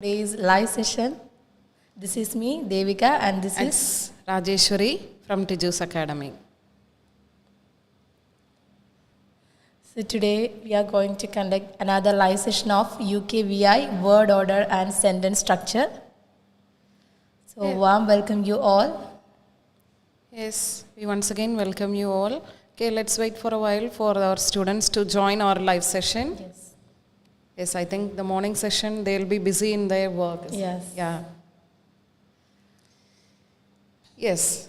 Today's live session. This is me, Devika, and this is Rajeshwari from Tiju's Academy. So today we are going to conduct another live session of UKVI word order and sentence structure. So warm welcome you all. Yes, we once again welcome you all. Okay, let's wait for a while for our students to join our live session. Yes, I think the morning session they'll be busy in their work. Yes. Yeah. Yes.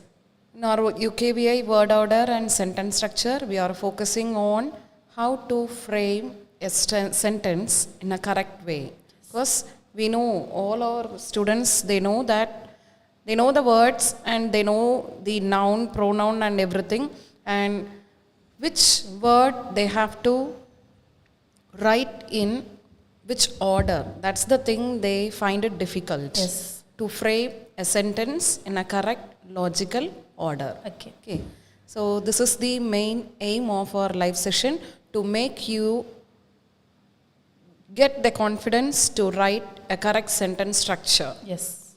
In our UKVI word order and sentence structure, we are focusing on how to frame a sentence in a correct way. Because we know all our students, they know the words and they know the noun, pronoun and everything, and which word they have to write in which order. That's the thing they find it difficult. Yes. To frame a sentence in a correct logical order. Okay. So this is the main aim of our live session, to make you get the confidence to write a correct sentence structure. Yes.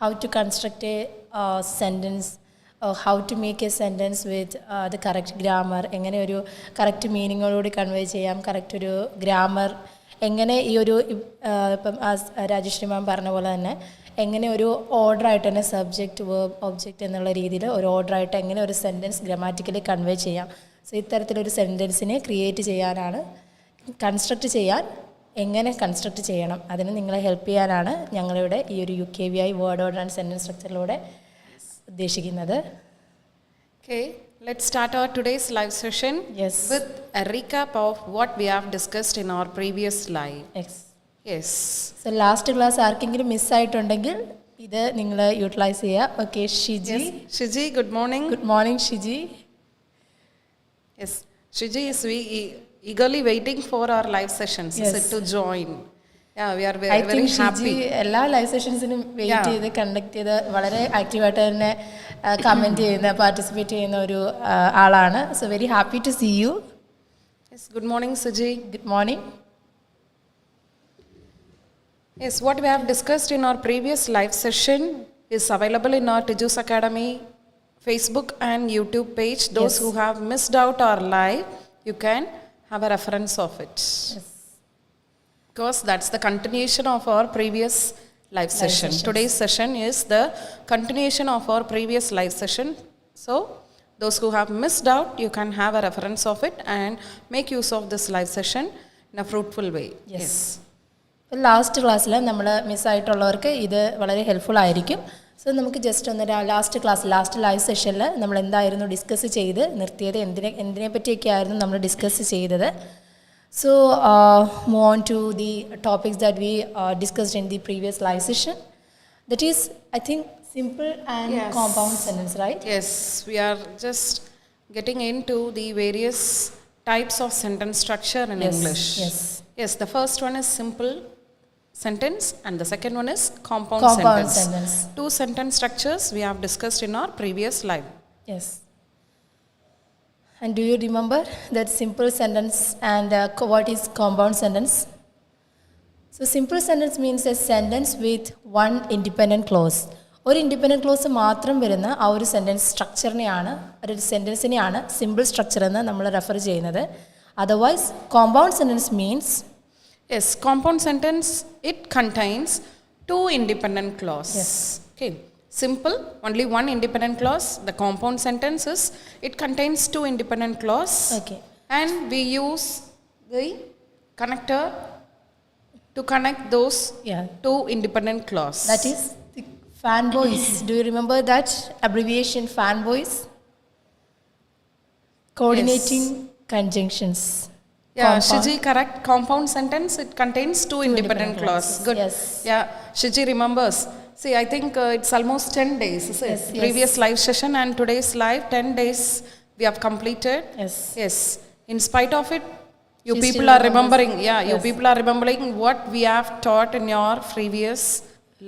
How to construct a sentence, or how to make a sentence with the correct grammar, എങ്ങനെ ഒരു correct meaning ഓടുകൂടി convey ചെയ്യാം, correct ഒരു grammar, എങ്ങനെ ഈ ഒരു ഇപ്പം രാജശ്രീ മാം പറഞ്ഞ പോലെ തന്നെ എങ്ങനെ ഒരു ഓർഡർ ആയിട്ട് തന്നെ സബ്ജക്റ്റ് വേർബ് ഒബ്ജക്റ്റ് എന്നുള്ള രീതിയിൽ ഒരു ഓർഡർ ആയിട്ട് എങ്ങനെ ഒരു സെൻറ്റൻസ് ഗ്രാമാറ്റിക്കലി കൺവേ ചെയ്യാം. സോ ഇത്തരത്തിലൊരു സെൻറ്റൻസിനെ ക്രിയേറ്റ് ചെയ്യാനാണ്, കൺസ്ട്രക്റ്റ് ചെയ്യാൻ എങ്ങനെ കൺസ്ട്രക്റ്റ് ചെയ്യണം അതിന് നിങ്ങളെ ഹെൽപ്പ് ചെയ്യാനാണ് ഞങ്ങളിവിടെ ഈ ഒരു UKVI word order and sentence സ്ട്രക്ചറിലൂടെ ഉദ്ദേശിക്കുന്നത്. Okay, let's start our today's live session with a recap of what we have discussed in our previous live. Yes. So last class ആർക്കെങ്കിലും മിസ്സായിട്ടുണ്ടെങ്കിൽ ഇത് നിങ്ങൾ യൂട്ടിലൈസ് ചെയ്യുക. Okay, Shiji. Shiji, good morning. Good morning, Shiji. Yes, Shiji is eagerly waiting for our live sessions to join. Yeah, we are very happy. Shiji എല്ലാ live സെഷൻസിനും wait ചെയ്ത് conduct ചെയ്ത് വളരെ ആക്റ്റീവായിട്ട് തന്നെ കമൻറ്റ് ചെയ്യുന്ന, പാർട്ടിസിപ്പേറ്റ് ചെയ്യുന്ന ഒരു ആളാണ്. So very happy to see you. Yes, good morning, Shiji. Good morning. Yes, what we have discussed in our previous live session is available in our Tiju's Academy Facebook and YouTube page. Those who have missed out our live, you can have a reference of it. Yes. Because that's the continuation of our previous live session. Today's session is the continuation of our previous live session. So, those who have missed out, you can have a reference of it and make use of this live session in a fruitful way. Yes. Last ക്ലാസ്സിൽ നമ്മൾ മിസ്സായിട്ടുള്ളവർക്ക് ഇത് വളരെ helpful ആയിരിക്കും. So നമുക്ക് just ഒന്ന് last live സെഷനിൽ നമ്മൾ എന്തായിരുന്നു ഡിസ്കസ് ചെയ്ത് നിർത്തിയത്, എന്തിനെ പറ്റിയൊക്കെ ആയിരുന്നു നമ്മൾ ഡിസ്കസ് ചെയ്തത്. So move on to the topics that we discussed in the previous live session. That is, I think, simple and compound sentence, right? Yes, we are just getting into the various types of sentence structure in English. Yes, the first one is simple sentence and the second one is compound sentence. Two sentence structures we have discussed in our previous live. Yes. And do you remember that simple sentence and what is compound sentence? So simple sentence means a sentence with one independent clause. ഒരു independent close മാത്രം വരുന്ന ആ ഒരു sentence സ്ട്രക്ചറിനെയാണ്, ഒരു സെൻറ്റൻസിനെയാണ് simple structure എന്ന് നമ്മൾ refer ചെയ്യുന്നത്. Otherwise compound sentence means, yes, compound sentence, it contains two independent clauses. Okay, simple, only one independent clause. The compound sentence is, it contains two independent clauses. Okay, and we use the connector to connect those two independent clauses. That is fanboys. Do you remember that abbreviation, fanboys? Coordinating conjunctions. Yeah, Shiji, correct. Compound sentence, it contains two independent clauses. Good. Yes. Yeah, Shiji remembers. See, I think it's almost 10 days, is it? Previous live session and today's live, 10 days we have completed. Yes. In spite of it, you people are remembering. Yeah, you people are remembering what we have taught in your previous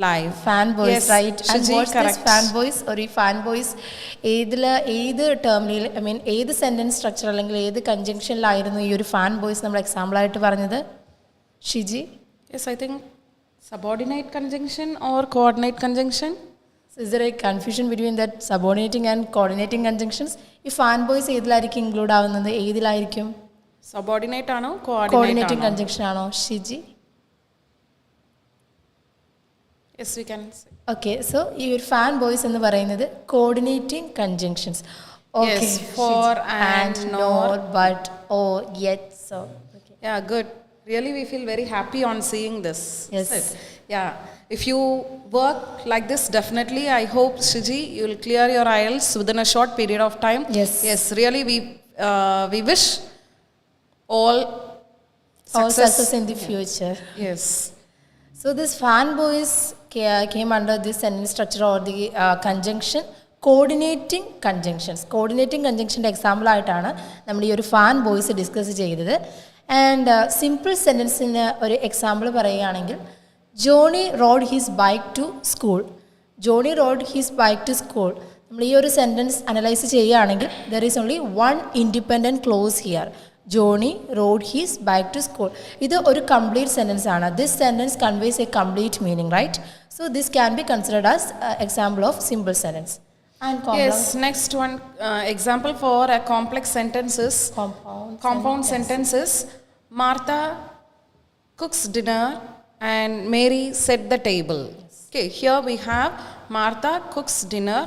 live. Fanboys, right? And what's this fanboys? Or ഈ fanboys ഏത് ടേമിൽ, I mean ഏത് sentence structure അല്ലെങ്കിൽ ഏത് കൺജങ്ഷനിലായിരുന്നു ഈ ഒരു fan boys നമ്മൾ എക്സാമ്പിളായിട്ട് പറഞ്ഞത്, Shiji? Yes, I think Subordinate conjunction or coordinate conjunction? So is there a confusion between that subordinating and coordinating conjunctions? ഈ fan boys ഏതിലായിരിക്കും include ആവുന്നത്? ഏതിലായിരിക്കും? Subordinate ആണോ Coordinating conjunction ആണോ? Shiji? Yes, we can say. Okay, so ഈ ഒരു fan boys എന്ന് പറയുന്നത് coordinating conjunctions. Okay. Yes, for, and, nor, but, or, yet, so. Okay. Yeah, good. Really, we feel very happy on seeing this. Yes. Yeah. If you work like this, definitely, I hope, Shiji, you will clear your IELTS within a short period of time. Yes. Yes, really, we wish all success in the future. Yes. So this fan boys came under this sentence structure or the conjunction coordinating conjunctions. Coordinating conjunction example ആയിട്ടാണ് നമ്മൾ ഈ ഒരു fan boys discuss ചെയ്തത്. And simple സെൻറ്റൻസിന് ഒരു example പറയുകയാണെങ്കിൽ Johnny rode his bike to school. Johnny rode his bike to school. നമ്മൾ ഈ ഒരു സെൻറ്റൻസ് അനലൈസ് ചെയ്യുകയാണെങ്കിൽ there is only one independent clause here. Johnny rode his bike to school. ഇത് ഒരു കംപ്ലീറ്റ് സെൻറ്റൻസ് ആണ്. This sentence conveys a complete meaning, right? So this can be considered as example of simple sentence. Yes, next one example for a complex sentence is compound sentences. Martha cooks dinner and Mary set the table. Yes. Okay, here we have Martha cooks dinner.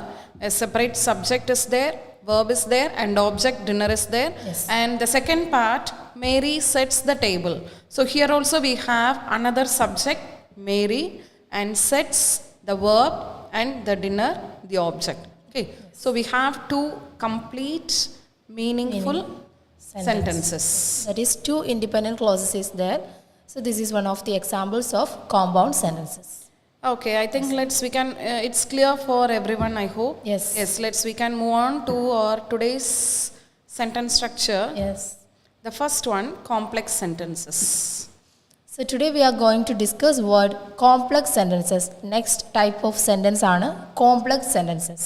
A separate subject is there, verb is there, and object dinner is there. Yes. And the second part, Mary sets the table. So here also we have another subject, Mary, and sets the verb and the dinner, the object. Okay, yes. So we have two complete meaningful sentences. That is, two independent clauses is there. So this is one of the examples of compound sentences. Okay, I think we can, it's clear for everyone, I hope. Yes. Yes, we can move on to our today's sentence structure. Yes. The first one, complex sentences. So today we are going to discuss what complex sentences. Next type of sentence are complex sentences.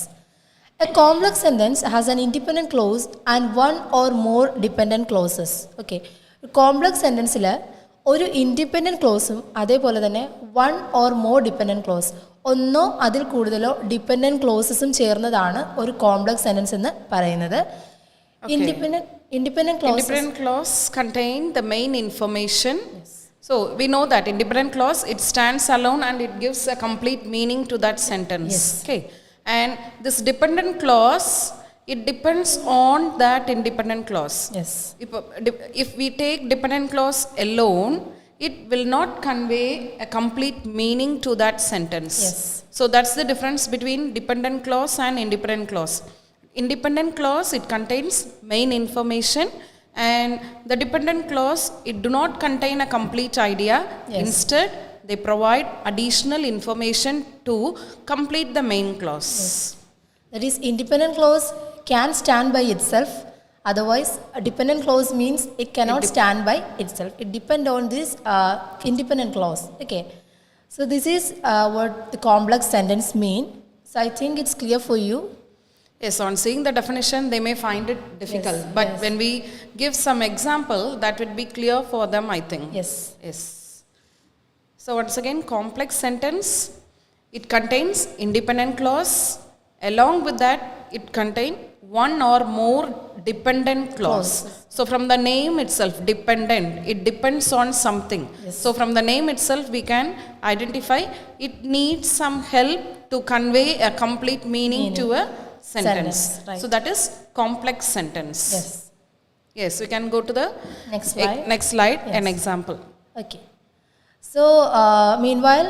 A complex sentence has an independent clause and one or more dependent clauses. Okay. Complex sentence il ഒരു independent ക്ലോസും അതേപോലെ തന്നെ one or more dependent close, ഒന്നോ അതിൽ കൂടുതലോ dependent ക്ലോസസും ചേർന്നതാണ് ഒരു complex sentence എന്ന് പറയുന്നത്. Independent clause contain the main information. Yes. So we know that independent clause, it stands alone and it gives a complete meaning to that sentence. Yes. Okay. And this dependent clause, it depends on that independent clause. Yes. If we take dependent clause alone, it will not convey a complete meaning to that sentence. Yes. So that's the difference between dependent clause and independent clause. Independent clause, it contains main information, and the dependent clause, it do not contain a complete idea. Yes. Instead, they provide additional information to complete the main clause. Yes. That is, independent clause can stand by itself. Otherwise, a dependent clause means it cannot stand by itself. It depends on this independent clause. Okay. So this is what the complex sentence mean. So I think it's clear for you. Yes, on seeing the definition, they may find it difficult. Yes, but when we give some example, that would be clear for them, I think. Yes. Yes. So once again, complex sentence, it contains independent clause. Along with that, it contains one or more dependent clause. So from the name itself, dependent, it depends on something. Yes. So from the name itself, we can identify it needs some help to convey a complete meaning to a sentence. Right. So that is complex sentence. Yes. Yes, we can go to the next slide. Next slide, yes. An example. Okay. So meanwhile,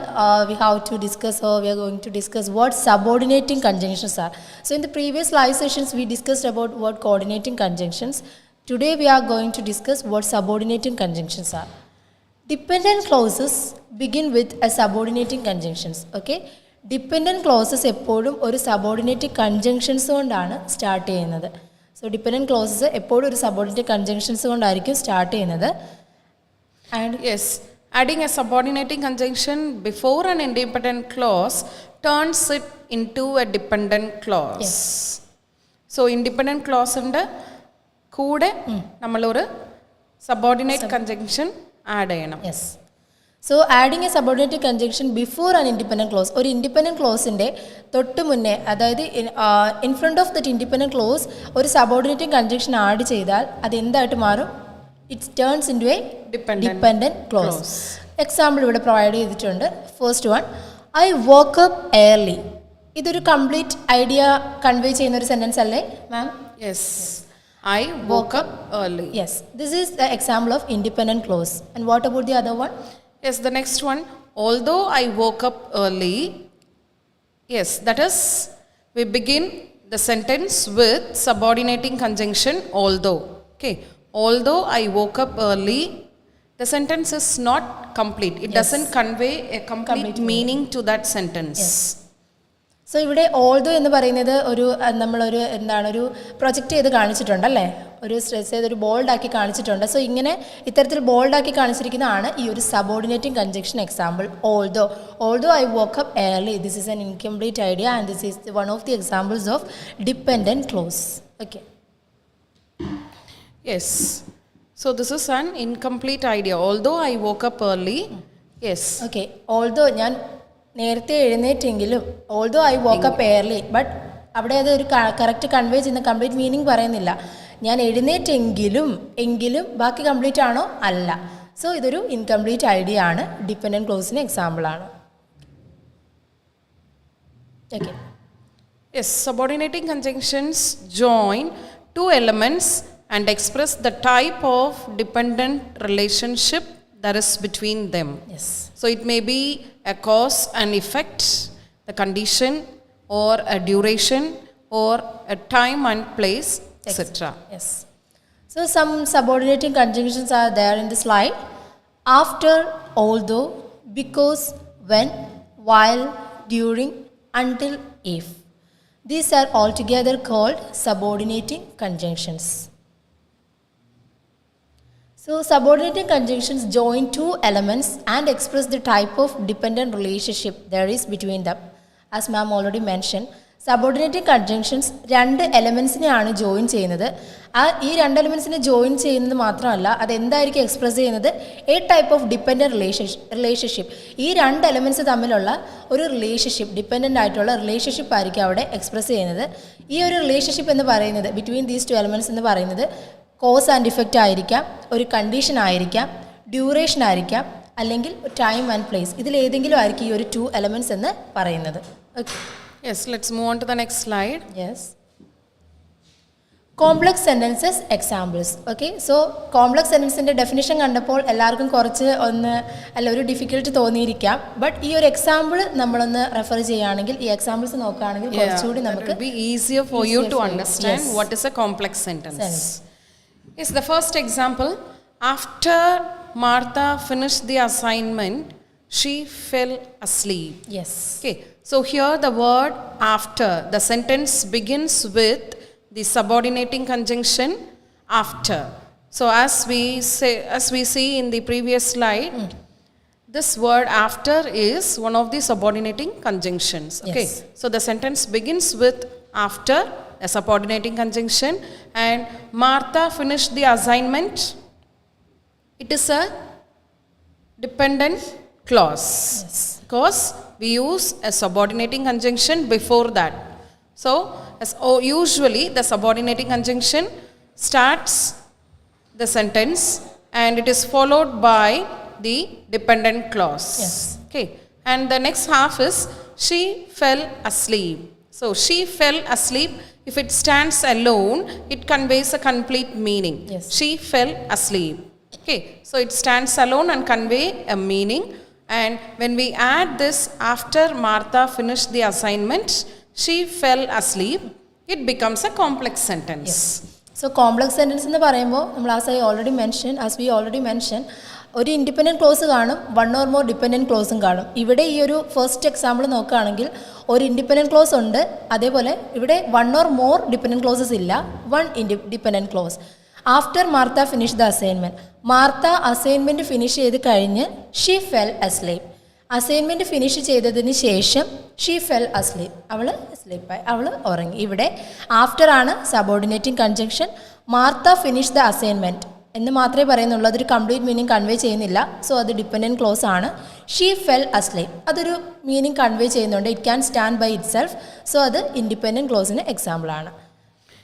we have to discuss, or we are going to discuss what subordinating conjunctions are. So in the previous live sessions, we discussed about what coordinating conjunctions. Today we are going to discuss what subordinating conjunctions are. Dependent clauses begin with a subordinating conjunctions. Okay. Dependent clauses എപ്പോഴും ഒരു subordinating conjunctions കൊണ്ടാണ് start ചെയ്യുന്നത്. So dependent clauses എപ്പോഴും ഒരു subordinating conjunctions കൊണ്ടായിരിക്കും start ചെയ്യുന്നത്. And yes, adding a subordinating conjunction before an independent clause turns it into a dependent clause. Yes. So independent clause ന്റെ കൂടെ നമ്മൾ ഒരു subordinate conjunction add ചെയ്യണം. Yes. So adding a subordinate conjunction before an independent clause, ഒരു independent ക്ലോസിൻ്റെ തൊട്ട് മുന്നേ, അതായത് in front of that independent clause ഒരു സബോർഡിനേറ്റിംഗ് കൺജങ്ഷൻ ആഡ് ചെയ്താൽ അത് എന്തായിട്ട് മാറും? It turns into a dependent clause. Example ഇവിടെ പ്രൊവൈഡ് ചെയ്തിട്ടുണ്ട്. First one, I woke up early. ഇതൊരു കംപ്ലീറ്റ് ഐഡിയ കൺവേ ചെയ്യുന്ന ഒരു സെൻറ്റൻസ് അല്ലേ ma'am? Yes, I woke up early. Yes, this is the example of independent clause. And what about the other one? Yes, the next one, although I woke up early. Yes, that is, we begin the sentence with subordinating conjunction although. Okay, although I woke up early, the sentence is not complete. It doesn't convey a complete meaning to that sentence. Yes. So ഇവിടെ although എന്ന് പറയുന്നത് ഒരു നമ്മളൊരു ഒരു project ചെയ്ത് കാണിച്ചിട്ടുണ്ടല്ലേ, ഒരു stress ചെയ്ത് ഒരു ബോൾഡാക്കി കാണിച്ചിട്ടുണ്ട്. സോ ഇങ്ങനെ ഇത്തരത്തിൽ ബോൾഡാക്കി കാണിച്ചിരിക്കുന്നതാണ് ഈ ഒരു subordinating conjunction example although I woke up early. This is an incomplete idea and this is one of the examples of dependent clause. Okay. Yes. So this is an incomplete idea. Although I woke up early. Yes. Okay. Although ഞാൻ നേരത്തെ എഴുന്നേറ്റെങ്കിലും, although I woke up early, but അവിടെ അത് ഒരു correct convey ചെയ്യുന്ന complete meaning പറയുന്നില്ല. ഞാൻ എഴുന്നേറ്റെങ്കിലും ബാക്കി കംപ്ലീറ്റ് ആണോ? അല്ല. സോ ഇതൊരു ഇൻകംപ്ലീറ്റ് ഐഡിയ ആണ്, ഡിപ്പെൻഡൻറ്റ് ക്ലോസിന് എക്സാമ്പിളാണ്. Okay. Yes, subordinating conjunctions join two elements and express the type of dependent relationship that is between them. Yes. So it may be a cause and effect, the condition, or a duration, or a time and place, etc. Yes. So some subordinating conjunctions are there in the slide. After, although, because, when, while, during, until, if. These are altogether called subordinating conjunctions. So subordinating conjunctions join two elements and express the type of dependent relationship there is between them. As ma'am already mentioned, subordinating conjunctions രണ്ട് എലമെൻസിനെയാണ് join ചെയ്യുന്നത്. ഈ രണ്ട് എലമെൻസിനെ join ചെയ്യുന്നത് മാത്രമല്ല, അതെന്തായിരിക്കും express ചെയ്യുന്നത്? A type of dependent relationship. ഈ രണ്ട് elements തമ്മിലുള്ള ഒരു റിലേഷൻഷിപ്പ്, ഡിപ്പെൻഡൻ്റ് ആയിട്ടുള്ള റിലേഷൻഷിപ്പ് ആയിരിക്കും അവിടെ എക്സ്പ്രസ് ചെയ്യുന്നത്. ഈ ഒരു റിലേഷൻഷിപ്പ് എന്ന് പറയുന്നത്, ബിറ്റ്വീൻ ദീസ് ടു എലമെൻറ്റ്സ് എന്ന് പറയുന്നത് കോസ് ആൻഡ് ഇഫക്റ്റ് ആയിരിക്കാം, ഒരു കണ്ടീഷൻ ആയിരിക്കാം, ഡ്യൂറേഷൻ ആയിരിക്കാം, അല്ലെങ്കിൽ ടൈം ആൻഡ് പ്ലേസ്. ഇതിലേതെങ്കിലും ആയിരിക്കും ഈ ഒരു ടു എലമെൻറ്റ്സ് എന്ന് പറയുന്നത്. Okay. Yes, let's move on to the next slide. Yes. Complex sentences examples. Okay, so complex sentenceൻ്റെ ഡെഫിനിഷൻ കണ്ടപ്പോൾ എല്ലാവർക്കും കുറച്ച് ഒരു ഡിഫിക്കൽട്ട് തോന്നിയിരിക്കാം. ബട്ട് ഈ ഒരു എക്സാമ്പിൾ നമ്മളൊന്ന് റെഫർ ചെയ്യുകയാണെങ്കിൽ, ഈ എക്സാമ്പിൾസ് നോക്കുകയാണെങ്കിൽ കുറച്ചുകൂടി നമുക്ക് it will be easier for you to understand what is a complex sentence. Yes, the first example, after Martha finished the assignment, she fell asleep. Yes. Okay, so here the word after, the sentence begins with the subordinating conjunction after. So as we see in the previous slide, this word after is one of the subordinating conjunctions. Okay, yes. So the sentence begins with after, a subordinating conjunction, and Martha finished the assignment. It is a dependent clause. Yes. Because we use a subordinating conjunction before that. So usually the subordinating conjunction starts the sentence and it is followed by the dependent clause. Yes. Okay, and the next half is she fell asleep. So she fell asleep, if it stands alone, it conveys a complete meaning. Yes. She fell asleep. Okay, so it stands alone and convey a meaning. And when we add this after Martha finished the assignment, she fell asleep, it becomes a complex sentence. Yes. So complex sentence എന്ന് പറയുമ്പോൾ നമ്മൾ as we already mentioned, ഒരു independent close കാണും, one or more dependent ക്ലോസും കാണും. ഇവിടെ ഈ ഒരു first example നോക്കുകയാണെങ്കിൽ ഒരു ഇൻഡിപെൻഡൻറ്റ് ക്ലോസ് ഉണ്ട്, അതേപോലെ ഇവിടെ one or more dependent clauses ഇല്ല, one dependent clause. After Martha finish the assignment, Martha assignment finish ചെയ്ത് കഴിഞ്ഞ് she fell asleep. Assignment finish ചെയ്തതിന് ശേഷം ഷീ ഫെൽ അസ്ലീപ്, അവൾ സ്ലീപ്പായി, അവൾ ഉറങ്ങി. ഇവിടെ ആഫ്റ്റർ ആണ് subordinating conjunction. Martha finish the assignment, എന്ന് മാത്രമേ പറയുന്നുള്ളൂ, അതൊരു കംപ്ലീറ്റ് മീനിങ് കൺവേ ചെയ്യുന്നില്ല. സോ അത് ഡിപ്പെൻഡൻറ്റ് ക്ലോസ് ആണ്. ഷീ ഫെൽ അസ്ലീപ്, അതൊരു മീനിങ് കൺവേ ചെയ്യുന്നുണ്ട്. It can stand by itself. So അത് ഇൻഡിപെൻഡൻറ്റ് ക്ലോസിന് എക്സാമ്പിൾ ആണ്.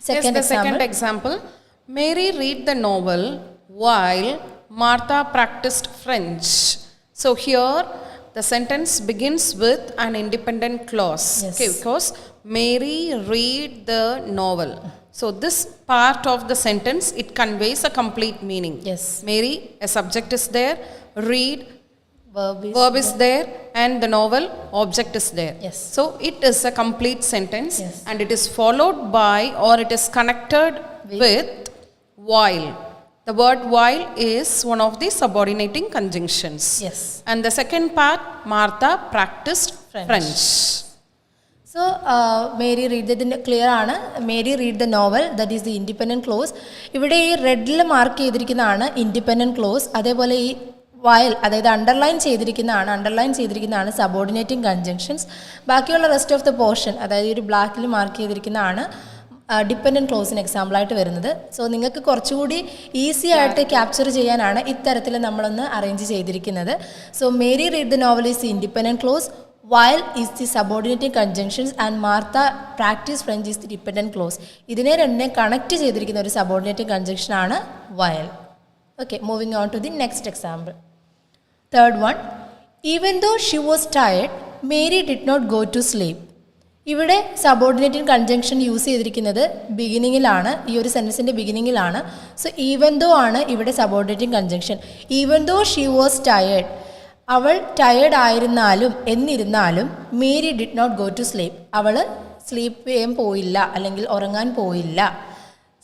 Second example, Mary read the novel while Martha practiced French. So here the sentence begins with an independent clause. Yes. Okay, because Mary read the novel. So this part of the sentence, it conveys a complete meaning. Yes. Mary, a subject is there, read, verb is there, and the novel object is there. Yes. So it is a complete sentence. Yes. And it is followed by, or it is connected with while. The word while is one of the subordinating conjunctions. Yes. And the second part, Martha practiced French. So Mary read the clear ആണ്. Mary read the novel, that is the independent clause. ഇവിടെ ഈ റെഡിൽ mark ചെയ്തിരിക്കുന്നതാണ് independent close. അതേപോലെ ഈ while, അതായത് underline ചെയ്തിരിക്കുന്നതാണ് subordinating conjunctions. ബാക്കിയുള്ള rest of the portion, അതായത് ഒരു ബ്ലാക്കിൽ മാർക്ക് ചെയ്തിരിക്കുന്നതാണ് ഡിപ്പെൻഡൻറ്റ് ക്ലോസിന് എക്സാമ്പിളായിട്ട് വരുന്നത്. സോ നിങ്ങൾക്ക് കുറച്ചുകൂടി ഈസി ആയിട്ട് ക്യാപ്ചർ ചെയ്യാനാണ് ഇത്തരത്തിൽ നമ്മളൊന്ന് അറേഞ്ച് ചെയ്തിരിക്കുന്നത്. So Mary read the novel is the independent close, while is the subordinating conjunctions, and Martha practice French is the dependent clause. ഇതിനെ രണ്ടിനെ കണക്ട് ചെയ്തിരിക്കുന്ന ഒരു സബോർഡിനേറ്റിംഗ് കൺജങ്ഷൻ ആണ് while. Okay, moving on to the next example. Third one, even though she was tired, Mary did not go to sleep. ഇവിടെ subordinating conjunction use ചെയ്തിരിക്കുന്നത് ബിഗിനിങ്ങിലാണ്, ഈ ഒരു സെൻറ്റൻസിൻ്റെ ബിഗിനിങ്ങിലാണ്. So even though ആണ് ഇവിടെ subordinating conjunction. Even though she was tired, അവൾ tired ആയിരുന്നാലും എന്നിരുന്നാലും Mary did not go to sleep, അവൾ സ്ലീപ്പ് ചെയ്യാൻ പോയില്ല അല്ലെങ്കിൽ ഉറങ്ങാൻ പോയില്ല.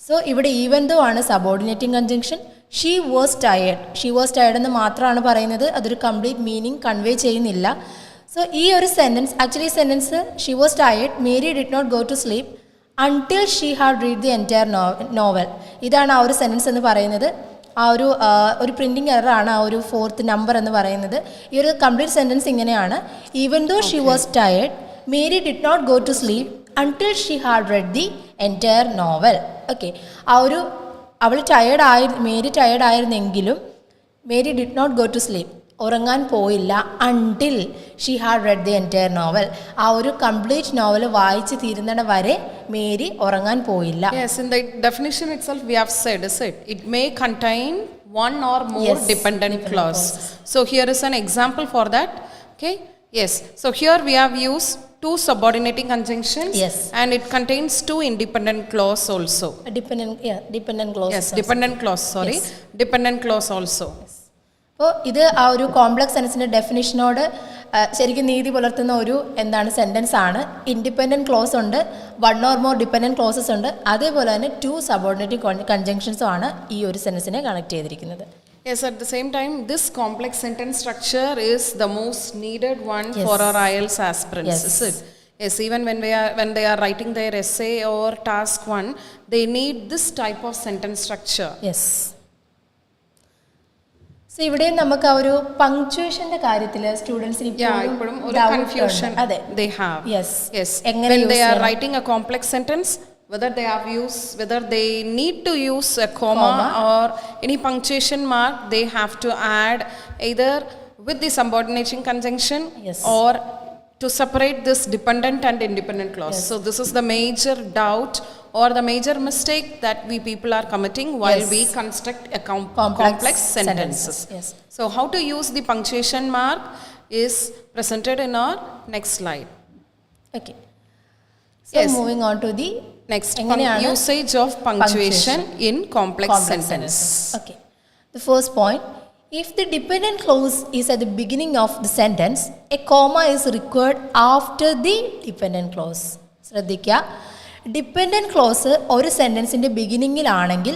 സോ ഇവിടെ ഈവൻ ദോ ആണ് subordinating conjunction. She was tired എന്ന് മാത്രമാണ് പറയുന്നത്, അതൊരു കംപ്ലീറ്റ് മീനിങ് കൺവേ ചെയ്യുന്നില്ല. സോ ഈ ഒരു sentence she was tired, Mary did not go to sleep until she had read the entire novel. ഇതാണ് ആ ഒരു സെൻറ്റൻസ് എന്ന് പറയുന്നത്. ആ ഒരു പ്രിൻറ്റിംഗ് എററാണ് ആ ഒരു 4th നമ്പർ എന്ന് പറയുന്നത്. ഈ ഒരു കംപ്ലീറ്റ് സെൻറ്റൻസ് ഇങ്ങനെയാണ്, even though she was tired, Mary did not go to sleep until she had read the entire novel. Okay, അവൾ മേരി ടയേർഡ് ആയിരുന്നെങ്കിലും Mary did not go to sleep, ഉറങ്ങാൻ പോയില്ല, until she had read the entire novel, ആ ഒരു complete novel വായിച്ച് തീരുന്നിട വരെ Mary ഉറങ്ങാൻ പോയില്ല. Yes, in the definition itself we have said, is it may contain one or more dependent clause. So here is an example for that. Okay, yes, so here we have used 2 subordinating conjunctions. Yes. And it contains 2 independent clause also. Dependent clause. Yes, dependent clause, sorry. Yes. Dependent clause also. അപ്പോൾ ഇത് ആ ഒരു complex സെൻറ്റൻസിൻ്റെ ഡെഫിനിഷനോട് ശരിക്കും നീതി പുലർത്തുന്ന ഒരു sentence ആണ്. Independent close ഉണ്ട്, 1 or more ഡിപ്പെൻഡൻറ്റ് ക്ലോസസ് ഉണ്ട്, അതേപോലെ തന്നെ 2 സബോർഡിനേറ്റിംഗ് കൺജങ്ഷൻസും ആണ് ഈ ഒരു സെൻറ്റൻസിനെ കണക്ട് ചെയ്തിരിക്കുന്നത്. Yes, at the same time, this complex sentence structure is the most needed one for our IELTS aspirants. Yes. Is it? Yes, even when they are writing their essay or task 1, they need this type of sentence structure. Yes. So ഇവിടെ നമുക്ക് ആ ഒരു പങ്ക്ച്വേഷന്റെ കാര്യത്തിൽ സ്റ്റുഡൻസിന് ഇപ്പോഴും ഒരു confusion they have. Yes. Yes. When they are writing a complex sentence, whether they need to use a comma or any punctuation mark, they have to add either with the subordinating conjunction. Yes. Or to separate this dependent and independent clause. Yes. So this is the major doubt or the major mistake that we people are committing while we construct a complex sentences. Yes. So how to use the punctuation mark is presented in our next slide. Okay. So moving on to the next usage of punctuation in complex sentence. Okay. The first point, if the dependent clause is at the beginning of the sentence, a comma is required after the dependent clause. ശ്രദ്ധിക്കുക, dependent clause ഒരു സെൻറ്റൻസിൻ്റെ ബിഗിനിങ്ങിലാണെങ്കിൽ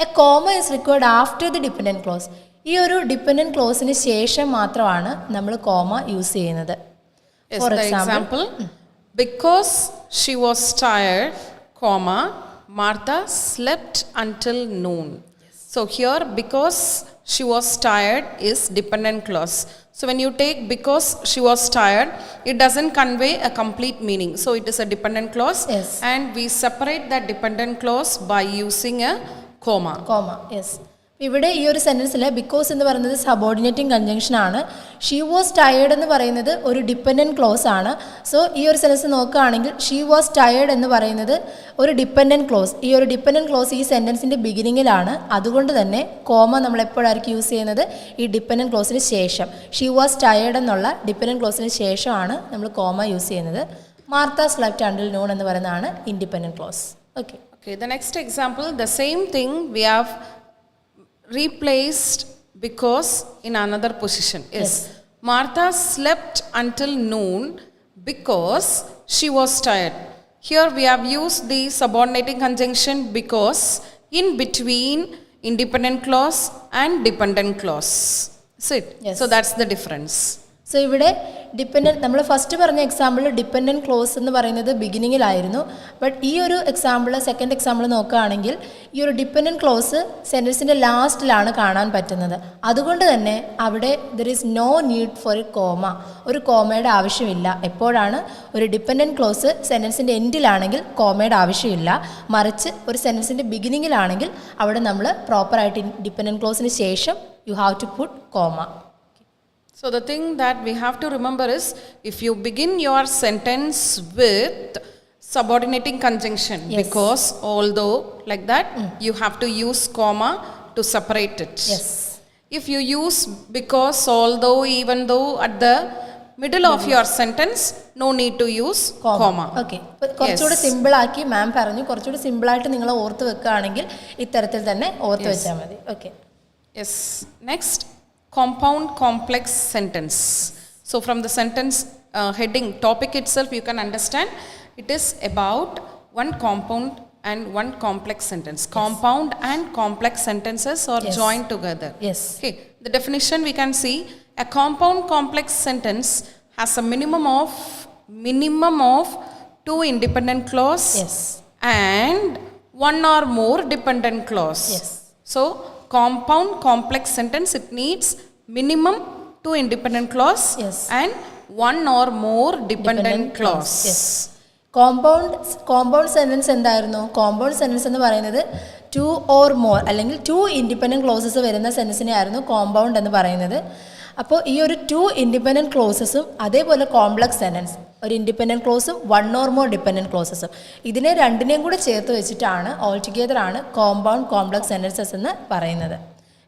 a comma is required after the dependent clause. ഈ ഒരു dependent ക്ലോസിന് ശേഷം മാത്രമാണ് നമ്മൾ കോമ യൂസ് ചെയ്യുന്നത്. For example, because she was tired, comma, Martha slept until noon. So here because she was tired is dependent clause. So when you take because she was tired, it doesn't convey a complete meaning. So it is a dependent clause. Yes. And we separate that dependent clause by using a comma. Yes. ഇവിടെ ഈ ഒരു സെൻറ്റൻസിൽ because എന്ന് പറയുന്നത് subordinating conjunction ആണ്. She was tired എന്ന് പറയുന്നത് ഒരു dependent clause ആണ്. സോ ഈ ഒരു സെൻറ്റൻസ് നോക്കുകയാണെങ്കിൽ ഷീ വാസ് ടയേർഡ് എന്ന് പറയുന്നത് ഒരു ഡിപ്പെൻഡൻറ്റ് ക്ലോസ്. ഈ ഒരു ഡിപ്പെൻഡൻറ്റ് ക്ലോസ് ഈ സെൻറ്റൻസിൻ്റെ ബിഗിനിങ്ങിലാണ്. അതുകൊണ്ട് തന്നെ കോമ നമ്മൾ എപ്പോഴായിരിക്കും യൂസ് ചെയ്യുന്നത്? ഈ ഡിപ്പെൻഡൻറ്റ് ക്ലോസിന് ശേഷം. ഷീ വാസ് ടയേർഡ് എന്നുള്ള ഡിപ്പെൻഡൻറ്റ് ക്ലോസിന് ശേഷമാണ് നമ്മൾ കോമ യൂസ് ചെയ്യുന്നത്. മാർത്ത സ്ലെപ്റ്റ് അണ്ടിൽ നൂൺ എന്ന് പറയുന്നതാണ് independent close. Okay. Okay, the next example, the same thing we have replaced because in another position. Yes. Martha slept until noon because she was tired. Here we have used the subordinating conjunction because in between independent clause and dependent clause. Is it? Yes. So that's the difference. So ഇവിടെ dependent നമ്മൾ first പറഞ്ഞ example dependent close എന്ന് പറയുന്നത് ബിഗിനിങ്ങിലായിരുന്നു. But ഈ ഒരു example second example നോക്കുകയാണെങ്കിൽ ഈ ഒരു ഡിപ്പെൻഡൻറ്റ് ക്ലോസ് സെൻറ്റൻസിൻ്റെ ലാസ്റ്റിലാണ് കാണാൻ പറ്റുന്നത്. അതുകൊണ്ട് തന്നെ അവിടെ there is no need for a comma. ഒരു കോമയുടെ ആവശ്യമില്ല. എപ്പോഴാണ് ഒരു ഡിപ്പെൻഡൻറ്റ് ക്ലോസ് സെൻറ്റൻസിൻ്റെ എൻഡിലാണെങ്കിൽ കോമയുടെ ആവശ്യമില്ല. മറിച്ച് ഒരു സെൻറ്റൻസിൻ്റെ ബിഗിനിങ്ങിലാണെങ്കിൽ അവിടെ നമ്മൾ പ്രോപ്പറായിട്ട് ഡിപ്പെൻഡൻറ്റ് ക്ലോസിന് ശേഷം you have to put comma. So the thing that we have to remember is, if you begin your sentence with subordinating conjunction, yes, because, although, like that, you have to use comma to separate it. Yes. If you use because, although, even though at the middle of your sentence, no need to use comma. Okay. കുറച്ചുകൂടി സിമ്പിളാക്കി മാം പറഞ്ഞു. കുറച്ചുകൂടി സിമ്പിളായിട്ട് നിങ്ങൾ ഓർത്ത് വെക്കുകയാണെങ്കിൽ ഇത്തരത്തിൽ തന്നെ ഓർത്ത് വെച്ചാൽ മതി. Okay. Yes. Next, compound complex sentence. So from the sentence heading topic itself you can understand it is about one compound and one complex sentence. Yes. Compound and complex sentences are, yes, joined together. Yes. Okay. The definition we can see, a compound complex sentence has a minimum of two independent clause, yes, and one or more dependent clause. Yes. So compound complex sentence, it needs minimum two independent clause, yes, and one or more dependent clause. Yes. Compound sentence എന്തായിരുന്നു? Compound sentence എന്ന് പറയുന്നത് two or more അല്ലെങ്കിൽ to independent closes വരുന്ന സെൻറ്റൻസിനെ ആയിരുന്നു compound എന്ന് പറയുന്നത്. അപ്പോൾ ഈ ഒരു ടു ഇൻഡിപെൻഡൻറ്റ് ക്ലോസസും അതേപോലെ കോംപ്ലക്സ് സെൻറ്റൻസ് ഒരു ഇൻഡിപെൻഡൻറ്റ് ക്ലോസും വൺ ഓർ മോർ ഡിപെൻഡൻറ്റ് ക്ലോസസും ഇതിനെ രണ്ടിനെയും കൂടെ ചേർത്ത് വെച്ചിട്ടാണ് ഓൾ ടുഗെദർ ആണ് കോമ്പൗണ്ട് കോംപ്ലക്സ് സെൻറ്റൻസസ് എന്ന് പറയുന്നത്.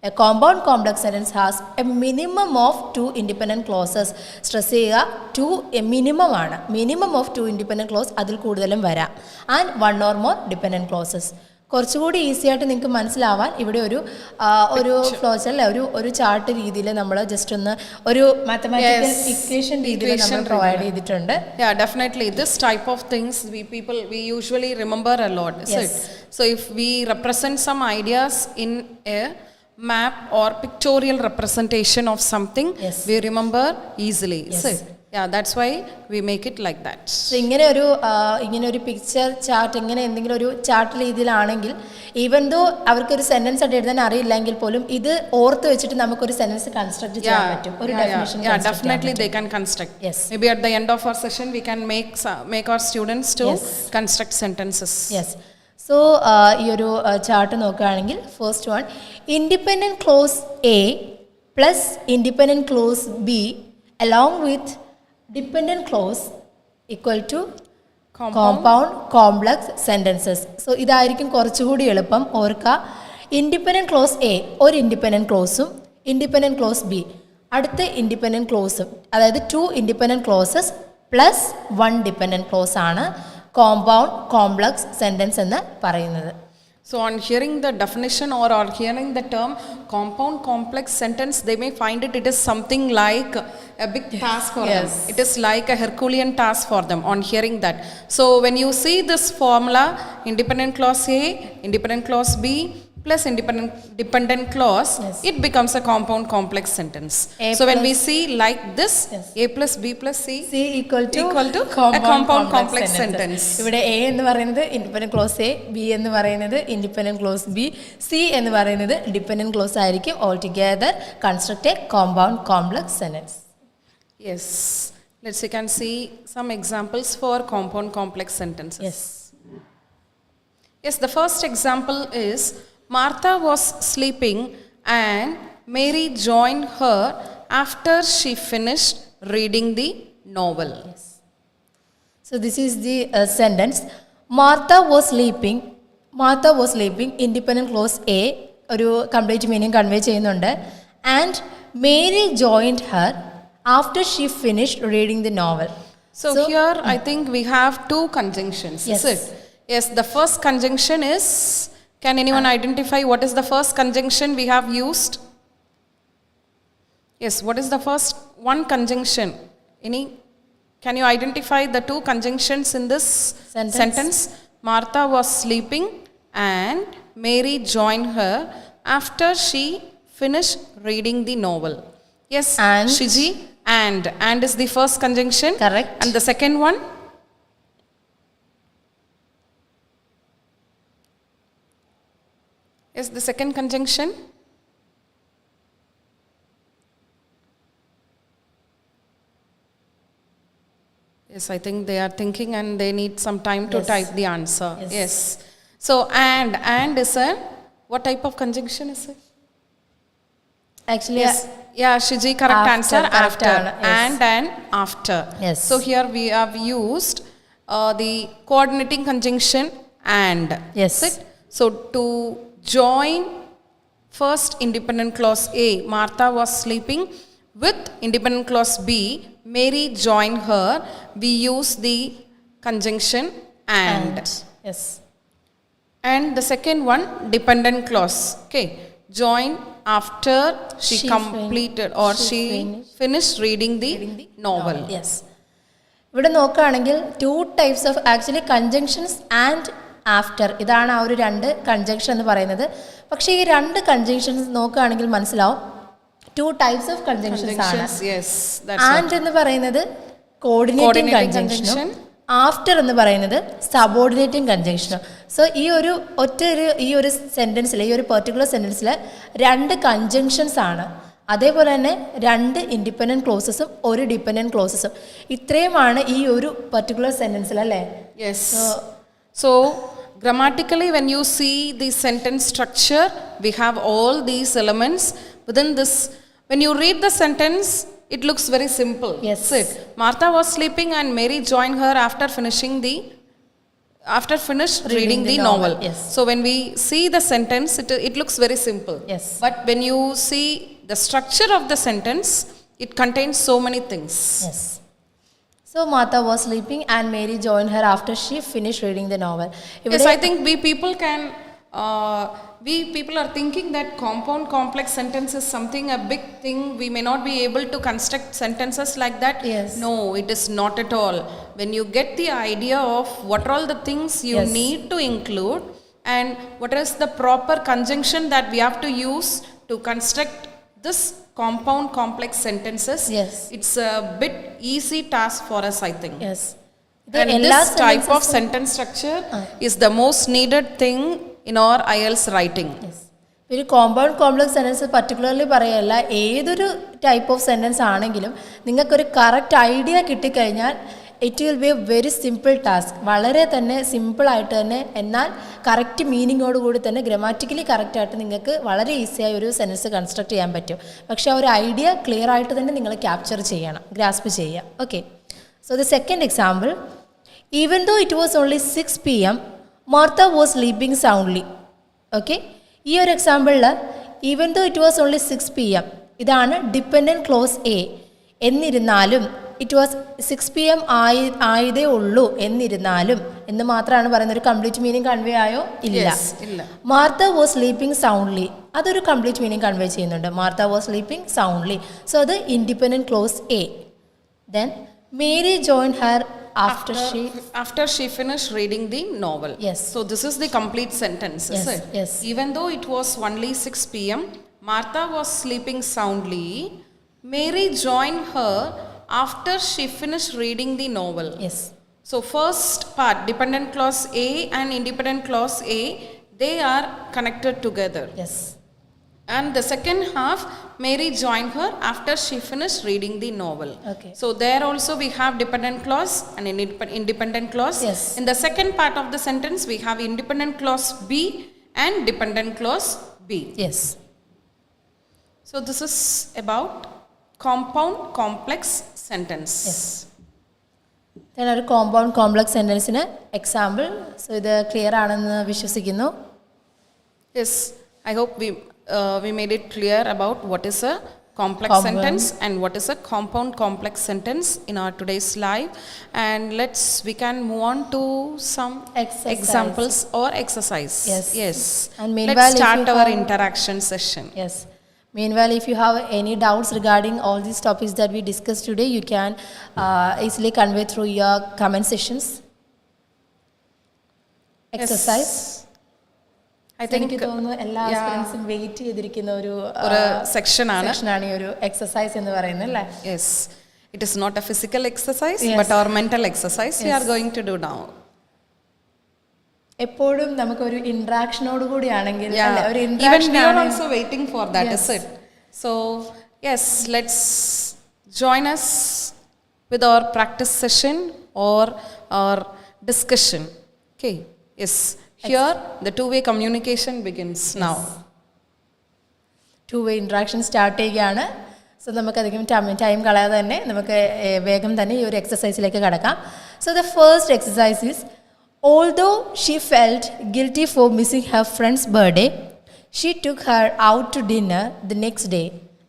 A compound complex sentence has a minimum of two independent clauses. Stress ചെയ്യുക, ടു മിനിമം ആണ്. Minimum of two independent clause, അതിൽ കൂടുതലും വരാം. And one or more dependent clauses. കുറച്ചുകൂടി ഈസി ആയിട്ട് നിങ്ങൾക്ക് മനസ്സിലാവാൻ ഇവിടെ ഒരു ഫ്ലോച്ചല്ല ഒരു ചാർട്ട് രീതിയിൽ നമ്മൾ ജസ്റ്റ് ഒന്ന് ഒരു മാത്തമാറ്റിക്കൽ ഇക്വേഷൻ രീതിയിൽ നമ്മൾ പ്രൊവൈഡ് ചെയ്തിട്ടുണ്ട്. Yeah, definitely this type of things we usually remember a lot. Yes. So if we represent some ideas in a map or pictorial representation of something, yes, we remember easily. Yes. So yeah, that's why we make it like that. So ഇങ്ങനെ ഒരു picture chart ഇങ്ങനെ എന്തെങ്കിലും ഒരു chart രീതിയിലാണെങ്കിൽ even though അവർക്കൊരു sentence ആയിട്ട് എഴുതാൻ അറിയില്ലെങ്കിൽ പോലും ഇത് ഓർത്ത് വെച്ചിട്ട് നമുക്കൊരു സെന്റൻസ് കൺസ്ട്രക്ട് ചെയ്യാൻ പറ്റും. ഒരു definition definitely they can construct. Yes. Maybe at the end of our session we can make our students to, yes, construct sentences. Yes. So ഈ ഒരു ചാർട്ട് നോക്കുകയാണെങ്കിൽ first one, independent clause A plus independent clause B along with dependent clause equal to compound complex sentences. So ഇതായിരിക്കും കുറച്ചുകൂടി എളുപ്പം ഓർക്കുക. Independent clause A ഒരു independent ക്ലോസും independent clause B അടുത്ത ഇൻഡിപെൻഡൻറ്റ് ക്ലോസും, അതായത് two independent clauses plus one dependent clause ആണ് കോമ്പൗണ്ട് കോംപ്ലക്സ് സെൻറ്റൻസ് എന്ന് പറയുന്നത്. So on hearing the definition or hearing the term compound complex sentence, they may find it is something like a big task for, yes, them. It is like a Herculean task for them on hearing that. So when you see this formula, independent clause A, independent clause B plus dependent clause, yes, it becomes a compound complex sentence. So when we see like this, yes, A plus B plus C equal to a compound complex sentence. ഇവിടെ A എന്ന് പറയുന്നത് independent close A, B എന്ന് പറയുന്നത് independent close B, C എന്ന് പറയുന്നത് dependent close ആയിരിക്കും. All together construct A compound complex sentence. Yes. You can see some examples for compound complex sentences. Yes. Yes, the first example is Martha was sleeping and Mary joined her after she finished reading the novel. Yes. So this is the sentence. Martha was sleeping. Martha was sleeping. Independent clause A ഒരു complete meaning convey ചെയ്യുന്നുണ്ട്. And Mary joined her after she finished reading the novel. So here I think we have two conjunctions. Yes. Is it? Yes, the first conjunction is, can anyone identify what is the first conjunction we have used? Yes, what is the first one conjunction? Can you identify the two conjunctions in this sentence? Martha was sleeping and Mary joined her after she finished reading the novel. Yes, And. Shiji, and is the first conjunction. Correct. And the second one? Is the second conjunction? Yes, I think they are thinking and they need some time to Yes. type the answer. Yes. Yes. So, and is a, what type of conjunction is it? Actually, Yes. Yeah, Shiji, correct After, answer. correct After. ആണ്, yes. And after. Yes. So, here we have used the coordinating conjunction and. Yes. Is it? So, to join first independent clause A, Martha was sleeping, with independent clause B, Mary joined her, we use the conjunction and. Yes. And the second one, dependent clause. Okay. Join after she completed or she finished reading the novel. Yes. ഇവിടെ നോക്കുകയാണെങ്കിൽ 2 types of actually conjunctions and after ഇതാണ് ആ ഒരു രണ്ട് conjunction എന്ന് പറയുന്നത്. പക്ഷേ ഈ രണ്ട് കൺജങ്ഷൻസ് നോക്കുകയാണെങ്കിൽ മനസ്സിലാവും 2 types of conjunctions ആണ്. Yes, that's and എന്ന് പറയുന്നത് കോർഡിനേറ്റിംഗ് കൺജങ്ഷനും ആഫ്റ്റർ എന്ന് പറയുന്നത് സബോർഡിനേറ്റിംഗ് കൺജങ്ഷനും. സോ ഈ ഒരു സെൻറ്റൻസിൽ ഈ ഒരു പെർട്ടിക്കുലർ സെൻറ്റൻസിൽ 2 കൺജങ്ഷൻസ് ആണ്. അതേപോലെ തന്നെ 2 ഇൻഡിപെൻഡൻറ്റ് ക്ലോസസും 1 ഡിപെൻഡൻറ്റ് ക്ലോസസും. ഇത്രയുമാണ് ഈ ഒരു പെർട്ടിക്കുലർ സെൻറ്റൻസിൽ അല്ലേ? Yes. So grammatically, when you see the sentence structure, we have all these elements within this. When you read the sentence, it looks very simple. Yes. That's it. Martha was sleeping and Mary joined her after finished reading the novel. Yes. So when we see the sentence, it looks very simple. Yes. But when you see the structure of the sentence, it contains so many things. Yes. So Martha was sleeping and Mary joined her after she finished reading the novel. Yes, I think we people are thinking that compound complex sentence is something a big thing. We may not be able to construct sentences like that. Yes. No, it is not at all. When you get the idea of what are all the things you Yes. need to include and what is the proper conjunction that we have to use to construct this compound complex sentences, Yes. it's a bit easy task for us, I think. Yes. And this type of sentence structure is the most needed thing in our IELTS writing. Yes. ഒരു compound complex sentence particularly പറയല്ല, ഏതൊരു type of sentence ആണെങ്കിലും നിങ്ങൾക്കൊരു correct idea കിട്ടിക്കഴിഞ്ഞാൽ it will be A very simple task. വളരെ തന്നെ സിമ്പിളായിട്ട് തന്നെ എന്നാൽ കറക്റ്റ് മീനിങ്ങോട് കൂടി തന്നെ ഗ്രമാറ്റിക്കലി കറക്റ്റായിട്ട് നിങ്ങൾക്ക് വളരെ ഈസിയായി ഒരു സെൻറ്റൻസ് കൺസ്ട്രക്ട് ചെയ്യാൻ പറ്റും. പക്ഷേ ആ ഒരു ഐഡിയ ക്ലിയർ ആയിട്ട് തന്നെ നിങ്ങൾ ക്യാപ്ചർ ചെയ്യണം, ഗ്രാസ്പ് ചെയ്യുക. Okay. So the second example, even though it was only 6 PM, Martha was sleeping soundly. Okay. ഈ ഒരു എക്സാമ്പിളിൽ even though it was only 6 PM ഇതാണ് ഡിപ്പെൻഡൻറ്റ് ക്ലോസ് എ. എന്നിരുന്നാലും ഇറ്റ് വാസ് 6 PM ആയതേ ഉള്ളൂ, എന്നിരുന്നാലും എന്ന് മാത്രമാണ് പറയുന്നത്. ഒരു കംപ്ലീറ്റ് മീനിങ് കൺവേ ആയോ? ഇല്ല. മാർത്ത വാസ് സ്ലീപ്പിംഗ് സൗണ്ട്ലി, അതൊരു കംപ്ലീറ്റ് മീനിങ് കൺവേ ചെയ്യുന്നുണ്ട്. മാർത്ത വാസ് സ്ലീപ്പിംഗ് സൗണ്ട്ലി, സോ അത് independent clause A. Then Mary join Har after she finished reading the novel. Yes. So this is the complete sentence, Yes, is it? yes. Even though it was only 6 PM, Martha was sleeping soundly. Mary joined her after she finished reading the novel. Yes. So first part, dependent clause A and independent clause A, they are connected together. Yes. And the second half, Mary joined her after she finished reading the novel. Okay. So there also we have dependent clause and independent clause. Yes. In the second part of the sentence, we have independent clause B and dependent clause B. Yes. So this is about compound complex sentence. Yes. Then ഒരു compound complex സെൻറ്റൻസിന് example. So ഇത് clear ആണെന്ന് വിശ്വസിക്കുന്നു. Yes, I hope we made it clear about what is a complex sentence and what is a compound complex sentence in our today's live. And we can move on to some examples or exercise. Yes. And meanwhile, let's start our interaction session. Yes. Meanwhile, if you have any doubts regarding all these topics that we discussed today, you can easily convey through your comment sections. Exercise. I think എനിക്ക് തോന്നുന്നു എല്ലാ സ്റ്റുഡൻസും wait ചെയ്തിരിക്കുന്ന ഒരു section ആണ് ഈ ഒരു exercise എന്ന് പറയുന്നത് അല്ലേ? Yes. It is not a physical exercise, but our mental exercise we are going to do now. എപ്പോഴും നമുക്കൊരു ഇന്ററാക്ഷനോട് കൂടി ആണെങ്കിൽ ഒരു even we are also waiting for that, is it? So yes, let's join us with our practice session or our discussion. Okay. Yes, here the two-way communication begins now. Two-way interaction start ചെയ്യുകയാണ്. So നമുക്കധികം time കളയാതെ തന്നെ നമുക്ക് വേഗം തന്നെ ഈ ഒരു എക്സസൈസിലേക്ക് കടക്കാം. So the first exercise is, although she felt guilty for missing her friend's birthday, she took her out to dinner the next day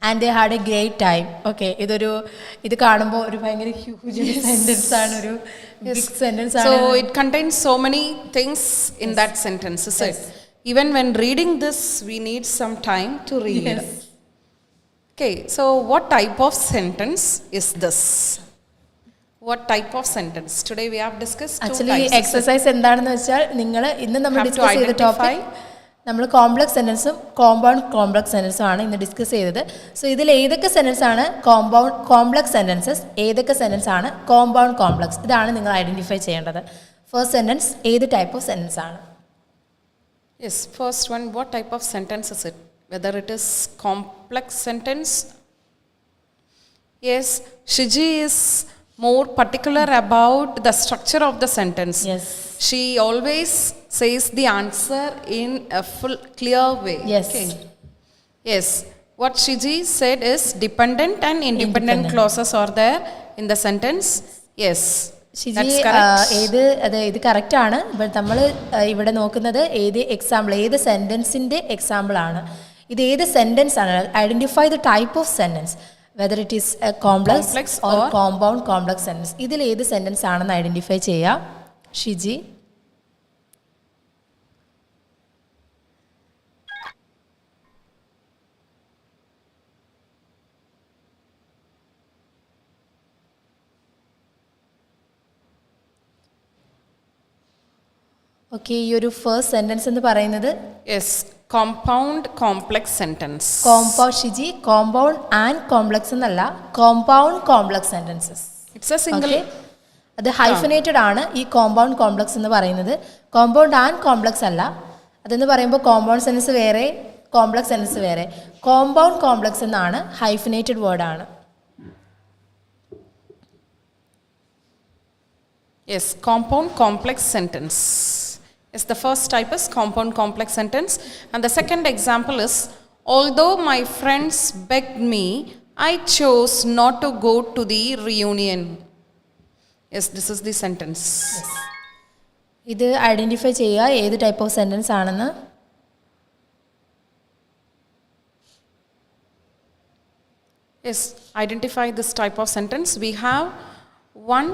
and they had a great time. Okay, ഇത് കാണുമ്പോൾ ഒരു ഭയങ്കര ഹ്യൂജ് സെന്റൻസ് ആണ്, ഒരു big sentence ആണ്. So it contains so many things in that sentence, is it? Even when reading this, we need some time to read. Yes. Okay, so what type of sentence is this? What type of sentence? Today we have discussed two Actually, types. exercise എന്താണെന്ന് വെച്ചാൽ നിങ്ങൾ ഇന്ന് നമ്മൾ Have to discuss ചെയ്ത identify. Topic നമ്മൾ complex സെൻറ്റൻസും compound complex സെൻറ്റൻസും ആണ് ഇന്ന് discuss ചെയ്തത്. സോ ഇതിൽ ഏതൊക്കെ സെൻറ്റൻസ് ആണ് കോമ്പൗണ്ട് കോംപ്ലക്സ് സെൻറ്റൻസസ്, ഏതൊക്കെ സെൻറ്റൻസ് ആണ് കോമ്പൗണ്ട് കോംപ്ലക്സ്, ഇതാണ് നിങ്ങൾ ഐഡൻറ്റിഫൈ ചെയ്യേണ്ടത്. ഫസ്റ്റ് സെൻറ്റൻസ് ഏത് ടൈപ്പ് ഓഫ് സെൻറ്റൻസ് ആണ്? Yes, first one, what type of sentence is it? Whether it is complex sentence? Yes, Shiji is more particular about the structure of the sentence. Yes. She always says the answer in a full clear way. Yes. Okay. Yes. What Shiji said is dependent and independent clauses are there in the sentence. Yes. Shiji ഇത് correct ആണ്. But നമ്മൾ ഇവിടെ നോക്കുന്നത് ഏത് example, ഏത് സെൻറ്റൻസിൻ്റെ example ആണ്, ഇത് ഏത് സെൻറ്റൻസ് ആണ്. Identify the type of sentence, whether it is A complex or compound complex sentence. ഇതിൽ ഏത് സെൻറ്റൻസ് ആണെന്ന് ഐഡൻറ്റിഫൈ ചെയ്യാം ഷിജി. ഓക്കെ, ഈ ഒരു ഫസ്റ്റ് സെൻറ്റൻസ് എന്ന് പറയുന്നത് compound complex sentence. Shiji compound and complex എന്നല്ല, compound complex sentences. It's a single. അത് ഹൈഫനേറ്റഡ് ആണ് ഈ കോമ്പൗണ്ട് കോംപ്ലക്സ് എന്ന് പറയുന്നത്. കോമ്പൗണ്ട് ആൻഡ് കോംപ്ലക്സ് അല്ല. അതെന്ന് പറയുമ്പോൾ കോമ്പൗണ്ട് സെൻറ്റൻസ് വേറെ, കോംപ്ലക്സ് സെൻറ്റൻസ് വേറെ. കോമ്പൗണ്ട് കോംപ്ലക്സ് എന്നാണ്, ഹൈഫനേറ്റഡ് വേർഡാണ്. Yes, compound complex sentence. Yes, the first type is compound complex sentence. And the second example is, although my friends begged me, I chose not to go to the reunion. Yes, this is the sentence. Yes. ഇത് identify ചെയ്യുക ഏത് type of sentence ആണെന്ന്. Yes, identify this type of sentence. We have one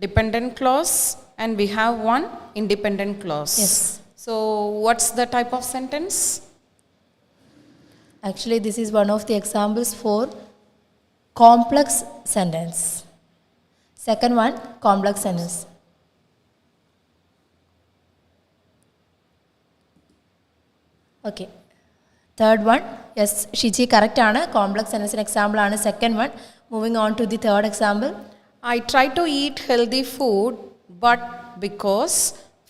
dependent clause and we have one independent clause. Yes. So what's the type of sentence? Actually, this is one of the examples for complex sentence. Second one, complex sentence. Okay. Third one, yes, Shiji correct ആണ്. Complex sentence example ആണ് second one. Moving on to the third example. I try to eat healthy food, but because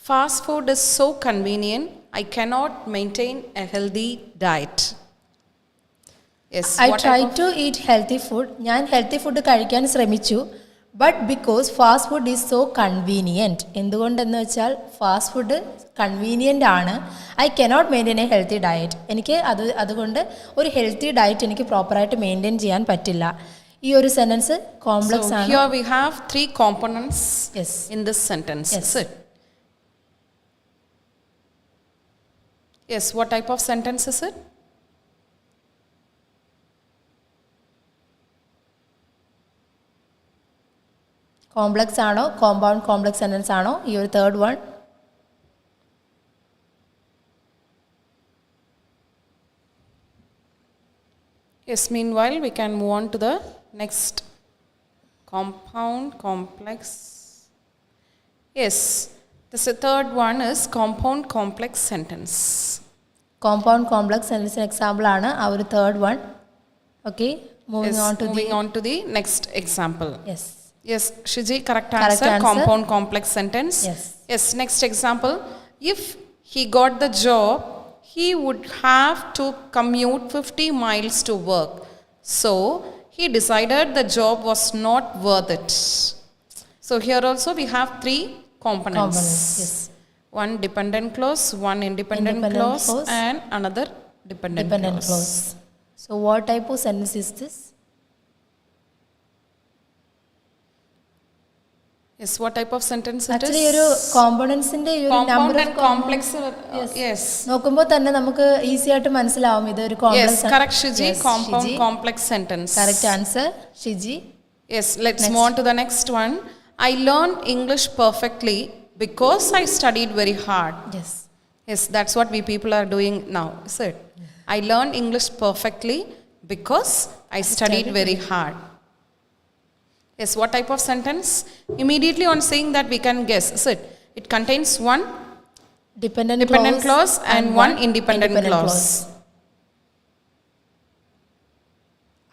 fast food is so convenient, I cannot maintain a healthy diet. Yes. I try to eat healthy food. ഞാൻ healthy food കഴിക്കാൻ ശ്രമിച്ചു, but because fast food is so convenient. എന്തുകൊണ്ടെന്ന് വെച്ചാൽ fast food convenient ആണ്. I cannot maintain A healthy diet. എനിക്ക് അതുകൊണ്ട് ഒരു healthy diet എനിക്ക് പ്രോപ്പറായിട്ട് മെയിൻറ്റെയിൻ ചെയ്യാൻ പറ്റില്ല. ഈ ഒരു സെൻറ്റൻസ് കോംപ്ലക്സ് ആണ്. Here we have 3 components Yes. in this sentence. Yes. Is it? Yes, what type of sentence is it? Complex ആണോ കോമ്പൗണ്ട് കോംപ്ലക്സ് സെൻറ്റൻസ് ആണോ ഈ ഒരു third one? Yes, meanwhile we can move on to the next compound complex. Yes, this third one is compound complex sentence. Compound complex സെൻറ്റൻസിന് example ആണ് ആ ഒരു third one. Okay, Yes, moving on to the next example. Yes. Yes, Shiji, correct Correct answer. answer. Compound complex sentence. Yes. Yes, next example. If he got the job, he would have to commute 50 miles to work. So, he decided the job was not worth it. So, here also we have 3 components. Yes. One dependent clause, one independent clause, and another dependent clause. So, what type of sentence is this? Yes, what type of sentence it actually is? ഒരു കോമ്പണൻസിന്റെ ഈ ഒരു Compound number and complex. Yes. നോക്കുമ്പോൾ തന്നെ നമുക്ക് easy ആയിട്ട് മനസ്സിലാവും ഇത് ഒരു Yes, complex. correct, Shiji. Compound complex sentence. Correct answer Shiji. Yes, let's move on to the next one. I learned English perfectly because I studied very hard. Yes. Yes, that's what we people are doing now, is it? I learned English perfectly because I studied very hard. Yes, what type of sentence? Immediately on saying that we can guess, is it? It contains one dependent clause and one independent clause.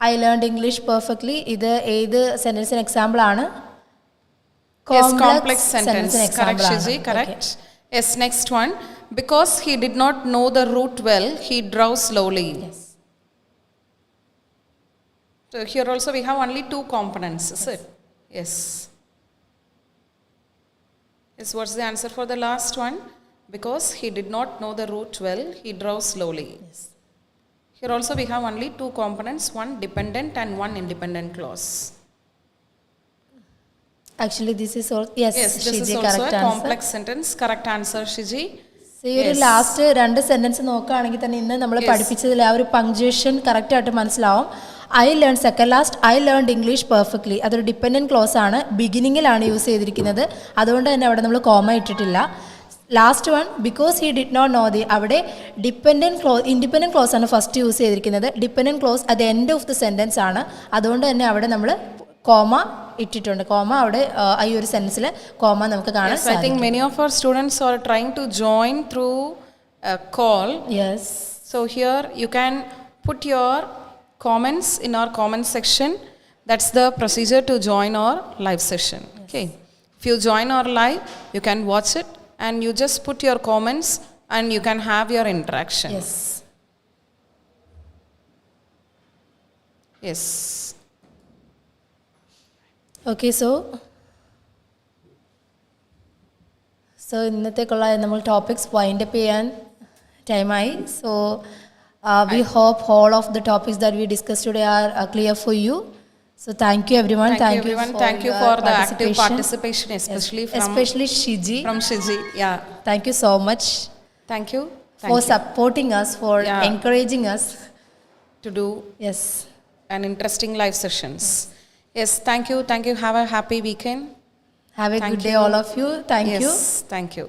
I learned English perfectly. ഇത് ഏത് സെന്റൻസിന് example ആണ്? Yes, complex sentence. സെന്റൻസിന് Correct, example Shiji, ആണ്. correct. Yes, next one. Because he did not know the route well, he drove slowly. Yes. So here also we have only 2 components, is it? Yes. Yes, what's the answer for the last one? Because he did not know the route well, he drove slowly. Yes. Here also we have only 2 components, one dependent and one independent clause. Actually this is all. Yes, Yes, this Shiji, is also correct a answer. complex sentence. Correct answer, Shiji. So ഈ ഒരു last 2 sentence നോക്കുകയാണെങ്കിൽ തന്നെ ഇന്ന് നമ്മൾ പഠിപ്പിച്ചതിൽ ആ ഒരു punctuation correct ആയിട്ട് മനസ്സിലാവും. I learn second last I learn English perfectly അതൊരു ഡിപ്പെൻഡൻറ്റ് ക്ലോസ് ആണ്. ബിഗിനിങ്ങിലാണ് യൂസ് ചെയ്തിരിക്കുന്നത്, അതുകൊണ്ട് തന്നെ അവിടെ നമ്മൾ കോമ ഇട്ടിട്ടില്ല. Last one because he did not know the അവിടെ ഇൻഡിപെൻഡൻറ്റ് ക്ലോസ് ആണ് ഫസ്റ്റ് യൂസ് ചെയ്തിരിക്കുന്നത്. Dependent clause at the end of the sentence ആണ്, അതുകൊണ്ട് തന്നെ അവിടെ നമ്മൾ കോമ ഇട്ടിട്ടുണ്ട്. കോമ അവിടെ ഈ ഒരു സെൻറ്റൻസിൽ കോമ നമുക്ക് കാണാൻ സാധിക്കും. I think many of our students are trying to join through a call. Yes. So here you can put your comments in our comment section. That's the procedure to join our live session. Yes. Okay. If you join our live, you can watch it and you just put your comments and you can have your interaction. Yes. Yes. Okay, so ഇന്നത്തേക്കുള്ള നമ്മൾ topics wind up ചെയ്യാൻ ടൈമായി. So we hope all of the topics that we discussed today are clear for you. So thank you everyone. Thank you everyone. Thank you for the active participation, especially Shiji. From Shiji, yeah. Thank you so much. Thank you. For supporting us, for encouraging us to do an interesting live sessions. Yes, thank you. Have a happy weekend. Have a good day all of you. Thank you. Thank you.